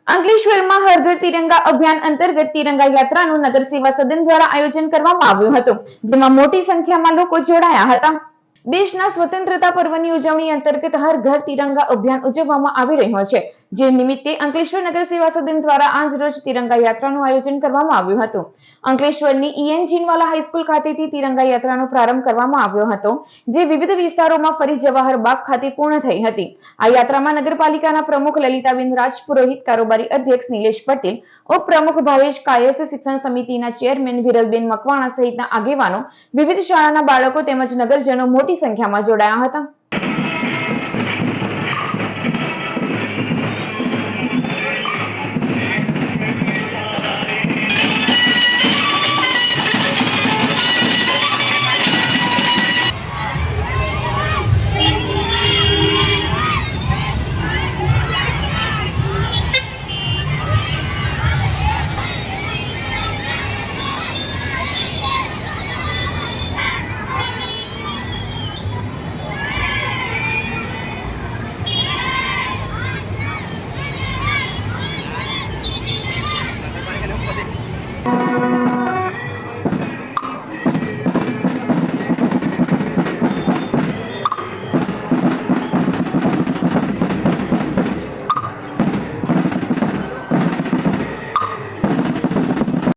અંકલેશ્વરમાં હર ઘર તિરંગા અભિયાન અંતર્ગત તિરંગા યાત્રાનું નગર સેવા સદન દ્વારા આયોજન કરવામાં આવ્યું હતું, જેમાં મોટી સંખ્યામાં લોકો જોડાયા હતા। દેશના સ્વતંત્રતા પર્વની ઉજવણી અંતર્ગત હર ઘર તિરંગા અભિયાન ઉજવવામાં આવી રહ્યો છે, જે નિમિત્તે અંકલેશ્વર નગર સેવા સદન દ્વારા આજરોજ તિરંગા યાત્રાનું આયોજન કરવામાં આવ્યું હતું। અંકલેશ્વરની ઈએન જીનવાલા હાઈસ્કૂલ ખાતેથી તિરંગા યાત્રાનો પ્રારંભ કરવામાં આવ્યો હતો, જે વિવિધ વિસ્તારોમાં ફરી જવાહર બાગ ખાતે પૂર્ણ થઈ હતી। આ યાત્રામાં નગરપાલિકાના પ્રમુખ લલિતાબેન રાજપુરોહિત, કારોબારી અધ્યક્ષ નિલેશ પટેલ, ઉપપ્રમુખ ભાવેશ કાયસ, શિક્ષણ સમિતિના ચેરમેન વિરલબેન મકવાણા સહિતના આગેવાનો, વિવિધ શાળાના બાળકો તેમજ નગરજનો મોટી સંખ્યામાં જોડાયા હતા।